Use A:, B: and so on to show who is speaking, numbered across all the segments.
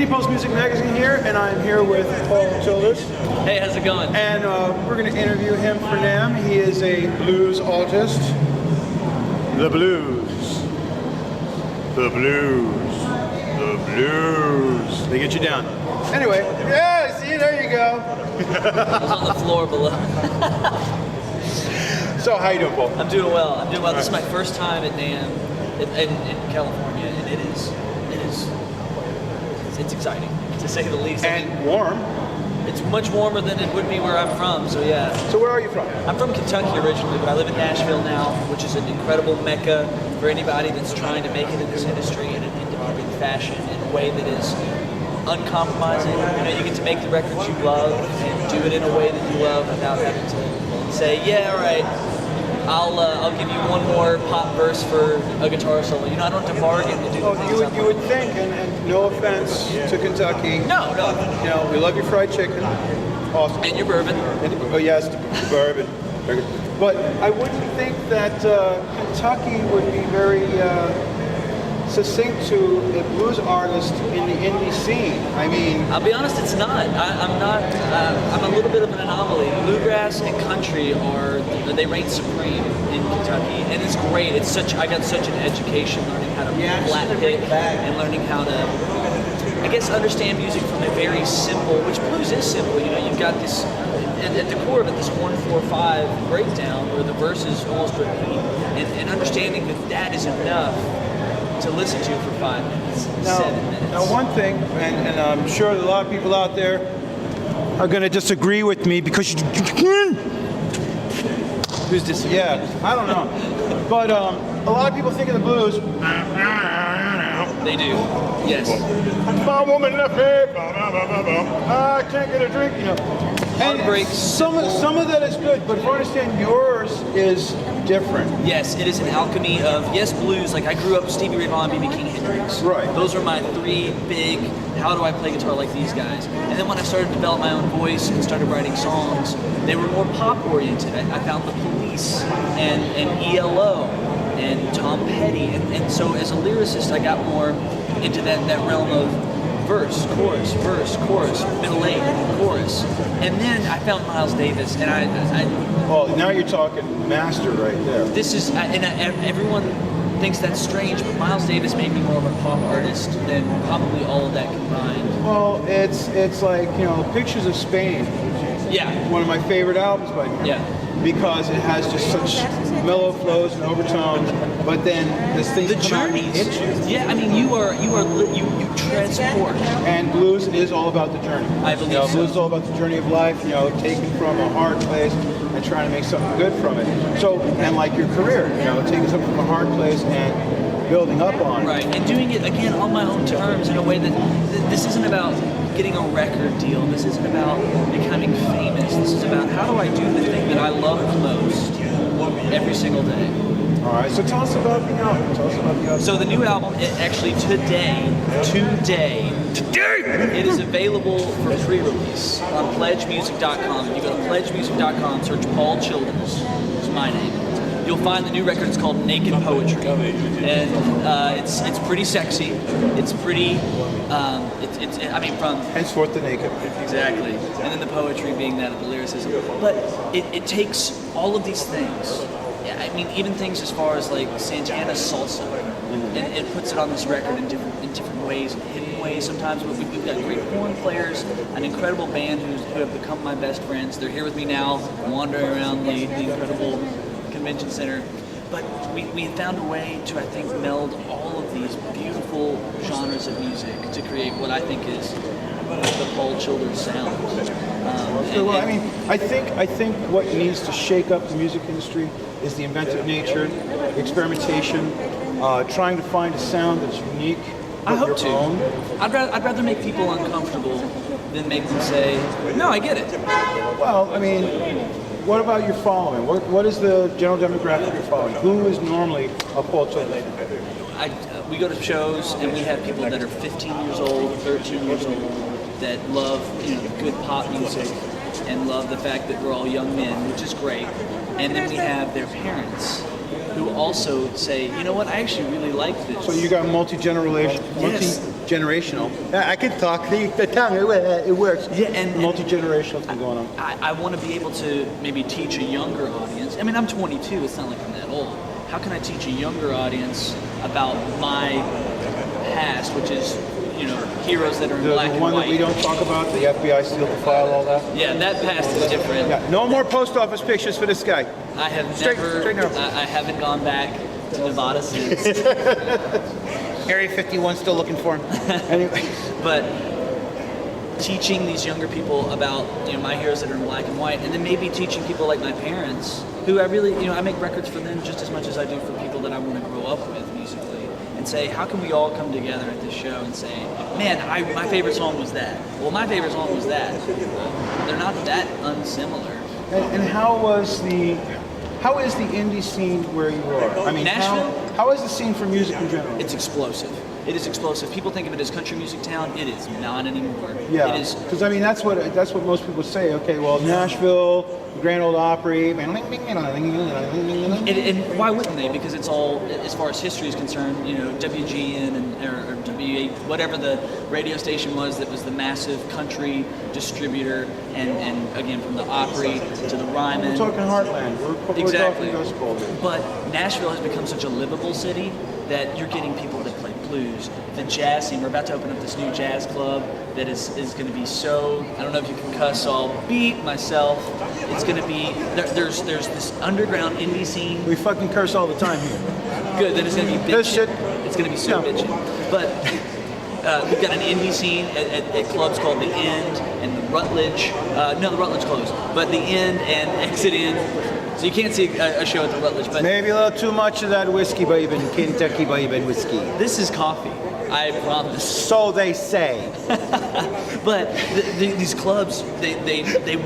A: IndiePulse Music Magazine here, and I'm here with Paul Childers.
B: Hey, how's it going?
A: And we're going to interview him for NAMM. He is a blues artist. The blues. The blues. The blues. They get you down. Anyway, yeah, see, there you go.
B: I was on the floor below.
A: So, how you doing, Paul?
B: I'm doing well. I'm doing well. This is my first time at NAMM in California, and it's exciting, to say the least.
A: And warm.
B: It's much warmer than it would be where I'm from, so yeah.
A: So where are you from?
B: I'm from Kentucky originally, but I live in Nashville now, which is an incredible mecca for anybody that's trying to make it in this industry in an independent fashion in a way that is uncompromising. You know, you get to make the records you love and do it in a way that you love without having to say, yeah, all right, I'll give you one more pop verse for a guitar solo. You know, I don't have to bargain to do things.
A: You would think, and no offense to Kentucky.
B: No.
A: You know, we love your fried chicken. Awesome.
B: And your bourbon.
A: Oh yes, the bourbon. But I wouldn't think that Kentucky would be very succinct to a blues artist in the indie scene. I mean,
B: I'll be honest, it's not. I'm not. I'm a little bit of an anomaly. Bluegrass and country they reign supreme in Kentucky, and it's great. I got such an education learning how to flat pick and learning how to, I guess, understand music from a very simple, which blues is simple. You know, you've got this, at the core of it, this 1-4-5 breakdown where the verses almost repeat, and understanding that is enough to listen to for 5 minutes, 7 minutes.
A: Now one thing, and I'm sure that a lot of people out there are going to disagree with me because
B: Who's disagreeing?
A: Yeah, I don't know. But a lot of people think of the blues.
B: They do. Yes.
A: My woman left me. I can't get a drink. You know.
B: Heartbreak.
A: Some of that is good, but if I understand, yours is different.
B: Yes, it is an alchemy of blues. Like I grew up Stevie Ray Vaughan, B.B. King, Hendrix.
A: Right.
B: Those are my 3 big. How do I play guitar like these guys? And then when I started to develop my own voice and started writing songs, they were more pop oriented. I found the Police and ELO and Tom Petty, and so as a lyricist, I got more into that realm of verse, chorus, middle 8, chorus. And then I found Miles Davis, and I
A: well, now you're talking master right there.
B: This is, everyone thinks that's strange, but Miles Davis made me more of a pop artist than probably all of that combined.
A: Well, it's like, you know, Pictures of Spain.
B: Yeah.
A: One of my favorite albums by him.
B: Yeah.
A: Because it has just such mellow flows and overtones, but then this thing.
B: The journeys. Yeah, I mean, you transport.
A: And blues is all about the journey.
B: I believe
A: so.
B: so.
A: Blues is all about the journey of life. You know, taken from a hard place and trying to make something good from it. So, and like your career, you know, taking something from a hard place and building up on it.
B: Right, and doing it again on my own terms in a way that this isn't about getting a record deal. This isn't about becoming famous. This is about how do I do the thing that I love the most every single day.
A: All right, so tell us about the album.
B: So the new album, actually today, it is available for pre-release on pledgemusic.com. You go to pledgemusic.com, search Paul Childers, it's my name. You'll find the new record. It's called Naked Poetry, and it's pretty sexy. It's pretty. From
A: henceforth the naked.
B: Exactly, and then the poetry being that of the lyricism. But it takes all of these things. I mean, even things as far as like Santana's salsa, and it puts it on this record in different ways, in hidden ways. Sometimes we've got great horn players, an incredible band who have become my best friends. They're here with me now, wandering around the incredible Convention Center. But we found a way to, I think, meld all of these beautiful genres of music to create what I think is the Paul Childers sound.
A: I think what needs to shake up the music industry is the inventive nature, experimentation, trying to find a sound that's unique.
B: I hope to. I'd rather make people uncomfortable than make them say, "No, I get it."
A: Well, I mean, what about your following? What is the general demographic you're following? Who is normally a Paul Childers fan?
B: We go to shows and we have people that are 15 years old, 13 years old, that love good pop music and love the fact that we're all young men, which is great. And then we have their parents who also say, you know what, I actually really like this.
A: So you got multi-generational,
B: Yes.
A: generational. I can talk the tongue. It works.
B: Yeah, and
A: multi-generational thing going on.
B: I want to be able to maybe teach a younger audience. I mean, I'm 22. It's not like I'm that old. How can I teach a younger audience about my past, which is, you know, heroes that are in black and white?
A: The one that we don't talk about, the FBI sealed the file, all that?
B: Yeah, that past is different.
A: Yeah, no more post office pictures for this guy.
B: I have
A: Straight
B: never,
A: now.
B: I haven't gone back to Nevada since.
A: Area 51 still looking for him. Anyway.
B: But teaching these younger people about, you know, my heroes that are in black and white, and then maybe teaching people like my parents, who I really, you know, I make records for them just as much as I do for people that I want to grow up with musically, and say, how can we all come together at this show and say, man, my favorite song was that. Well, my favorite song was that. They're not that unsimilar.
A: And how is the indie scene where you are? I mean,
B: Nashville?
A: How is the scene for music in general?
B: It's explosive. It is explosive. People think of it as country music town. It is not anymore.
A: Yeah,
B: It is.
A: because I mean that's what most people say. Okay, well Nashville, Grand Ole Opry,
B: And why wouldn't they? Because it's all, as far as history is concerned, you know, WGN or WA, whatever the radio station was that was the massive country distributor, and again, from the Opry to the Ryman.
A: we're talking Heartland. We're
B: Exactly.
A: talking Dust Bowl.
B: But Nashville has become such a livable city that you're getting people that play blues, the jazz scene. We're about to open up this new jazz club that is going to be so, I don't know if you can cuss, so I'll beat myself. It's going to be, there's this underground indie scene.
A: We fucking curse all the time here.
B: Good, then it's going to be
A: This
B: bitchin'.
A: shit-
B: It's going to be so
A: No.
B: bitchin'. But we've got an indie scene at clubs called The End and the Rutledge. No, the Rutledge closed. But The End and Exit In. So you can't see a show at the Rutledge. But
A: Maybe a little too much of that whiskey, baby, Kentucky, baby, whiskey.
B: this is coffee. I promise.
A: So they say.
B: But these clubs, they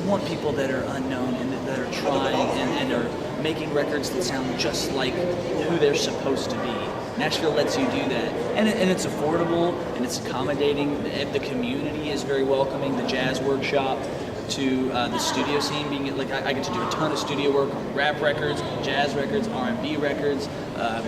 B: want people that are unknown and that are trying and are making records that sound just like who they're supposed to be. Nashville lets you do that, and it's affordable and it's accommodating. The community is very welcoming. The jazz workshop to the studio scene being like I get to do a ton of studio work on rap records, jazz records, R&B records,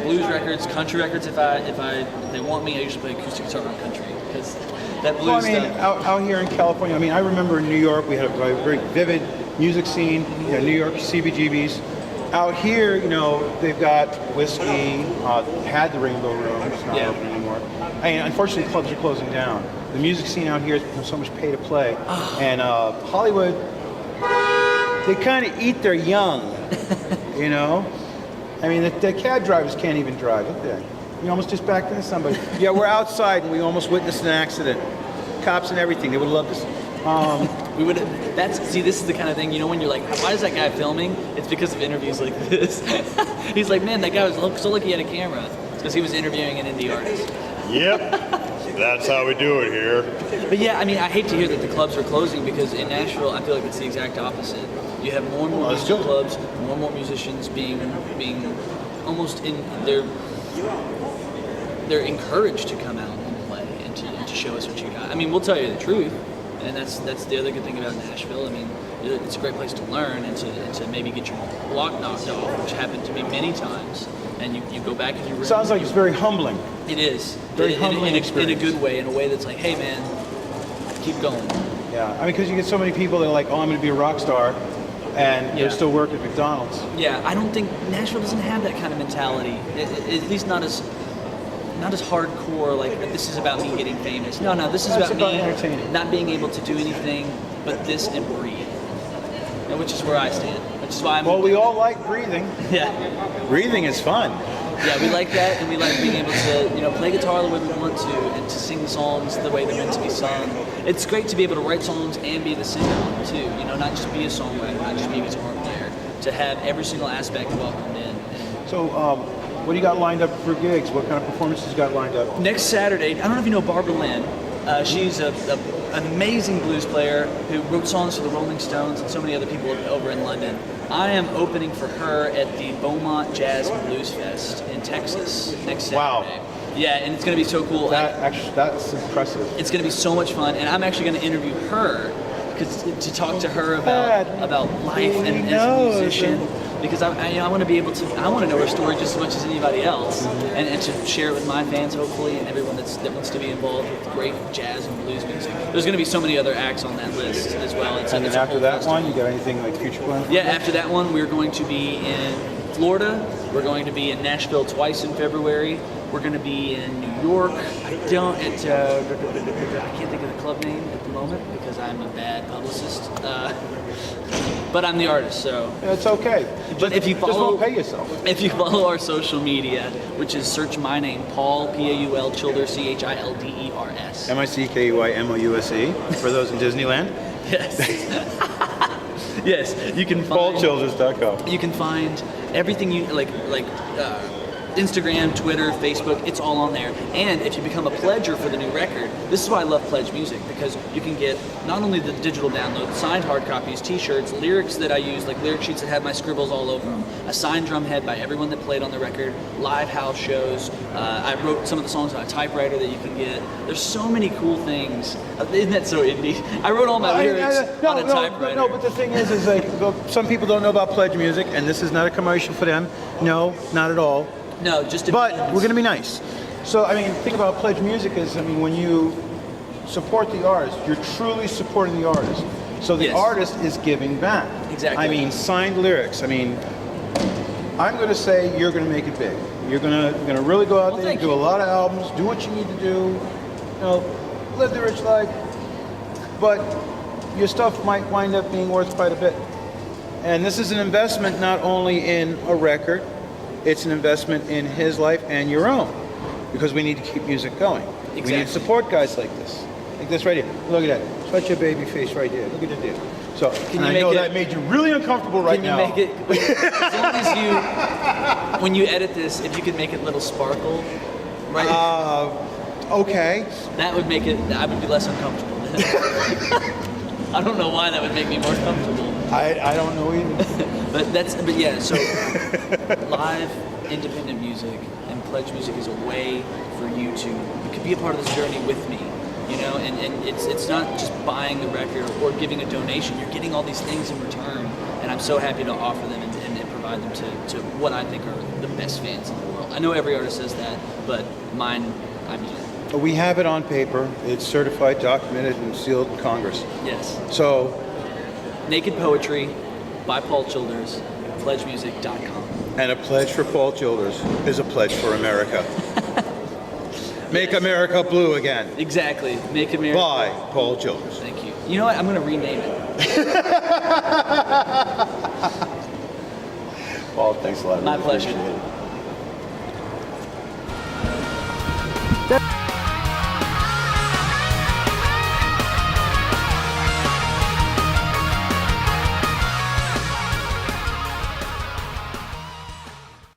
B: blues records, country records. If they want me, I usually play acoustic guitar on country because that blues
A: Well, I mean,
B: stuff.
A: out here in California, I mean, I remember in New York, we had a very vivid music scene, you know, New York CBGBs. Out here, you know, they've got whiskey, had the Rainbow Room, it's not
B: Yeah.
A: open anymore. I mean, unfortunately, clubs are closing down. The music scene out here has become so much pay to play. And Hollywood, they kind of eat their young, you know? I mean, the cab drivers can't even drive, look there. We almost just backed into somebody. Yeah, we're outside and we almost witnessed an accident. Cops and everything, they would love this.
B: We would. See, this is the kind of thing, you know, when you're like, why is that guy filming? It's because of interviews like this. He's like, man, that guy was so lucky he had a camera. It's because he was interviewing an indie artist.
C: Yep, that's how we do it here.
B: But yeah, I mean, I hate to hear that the clubs are closing because in Nashville, I feel like it's the exact opposite. You have more and more
A: Let's
B: music
A: do it.
B: clubs, more and more musicians being almost in they're encouraged to come out and play and to show us what you got. I mean, we'll tell you the truth, and that's the other good thing about Nashville. I mean, it's a great place to learn and to maybe get your block knocked off, which happened to me many times. And you go back and you
A: Sounds like it's very humbling.
B: it is
A: Very
B: in
A: humbling
B: a
A: experience.
B: good way, in a way that's like, hey man, keep going.
A: Yeah, I mean, because you get so many people that are like, oh, I'm going to be a rock star, and
B: Yeah.
A: they're still working at McDonald's.
B: Yeah, I don't think Nashville doesn't have that kind of mentality. At least not as hardcore. Like this is about me getting famous. No, this is
A: It's
B: about
A: about
B: me
A: entertaining.
B: not being able to do anything but this and breathe. And which is where I stand. Which is why I'm.
A: Well, we all like breathing.
B: Yeah,
A: Breathing is fun.
B: yeah, we like that, and we like being able to, play guitar the way we want to, and to sing the songs the way they're meant to be sung. It's great to be able to write songs and be the singer too. Not just be a songwriter, not just be a guitar player. To have every single aspect welcomed in.
A: So, what do you got lined up for gigs? What kind of performances you got lined up?
B: Next Saturday, I don't know if you know Barbara Lynn. She's an amazing blues player who wrote songs for the Rolling Stones and so many other people over in London. I am opening for her at the Beaumont Jazz and Blues Fest in Texas next Saturday.
A: Wow.
B: Yeah, and it's going to be so cool.
A: That's impressive.
B: It's going to be so much fun, and I'm actually going to interview her because to talk to her about life and as a musician, because I want to be able to, I want to know her story just as much as anybody else, and to share it with my fans, hopefully, and everyone that wants to be involved with great jazz and blues music. There's going to be so many other acts on that list as well.
A: And then after that one, you got anything like future plans?
B: Yeah, after that one, we're going to be in Florida. We're going to be in Nashville twice in February. We're going to be in New York. I can't think of the club name at the moment because I'm a bad publicist. But I'm the artist, so
A: It's okay.
B: But if you
A: just
B: follow,
A: won't pay yourself.
B: if you follow our social media, which is search my name, Paul Paul Childers Childers,
A: MICKEYMOUSE for those in Disneyland.
B: yes, yes, you can find
A: PaulChilders.com.
B: you can find everything you like Instagram, Twitter, Facebook, it's all on there. And if you become a pledger for the new record, this is why I love Pledge Music, because you can get not only the digital download, signed hard copies, t-shirts, lyrics that I use, like lyric sheets that have my scribbles all over them, a signed drum head by everyone that played on the record, live house shows. I wrote some of the songs on a typewriter that you can get. There's so many cool things. Isn't that so indie? I wrote all my lyrics on a typewriter.
A: No, but the thing is like, some people don't know about Pledge Music, and this is not a commercial for them. No, not at all.
B: No, just to
A: But we're going to be nice. So, I mean, think about Pledge Music is, I mean, when you support the artist, you're truly supporting the artist. So the
B: Yes.
A: artist is giving back.
B: Exactly.
A: I mean, signed lyrics. I mean, I'm going to say you're going to make it big. You're going to really go out
B: Well,
A: there,
B: thank
A: do
B: you.
A: a lot of albums, do what you need to do, you know, live the rich life. But your stuff might wind up being worth quite a bit. And this is an investment not only in a record, it's an investment in his life and your own, because we need to keep music going. We need to support guys like this right here. Look at that, such a baby face right there. Look at it there. So,
B: Can
A: and
B: you
A: I
B: make
A: know
B: it-
A: that made you really uncomfortable right
B: Can you
A: now.
B: make it, as long as you, when you edit this, if you could make it a little sparkle, right?
A: Okay.
B: That would make it, I would be less uncomfortable. I don't know why that would make me more comfortable.
A: I don't know either.
B: But yeah, so live independent music and Pledge Music is a way for you could be a part of this journey with me, you know, and it's not just buying the record or giving a donation, you're getting all these things in return, and I'm so happy to offer them and provide them to what I think are the best fans in the world. I know every artist says that, but mine, I mean it.
A: We have it on paper. It's certified, documented, and sealed in Congress.
B: Yes.
A: So,
B: Naked Poetry by Paul Childers, pledgemusic.com.
A: and a pledge for Paul Childers is a pledge for America. Make America blue again.
B: Exactly. Make America.
A: By Paul Childers.
B: Thank you. You know what? I'm going to rename it.
A: Paul, thanks a lot.
B: My
A: Really
B: pleasure.
A: appreciate it.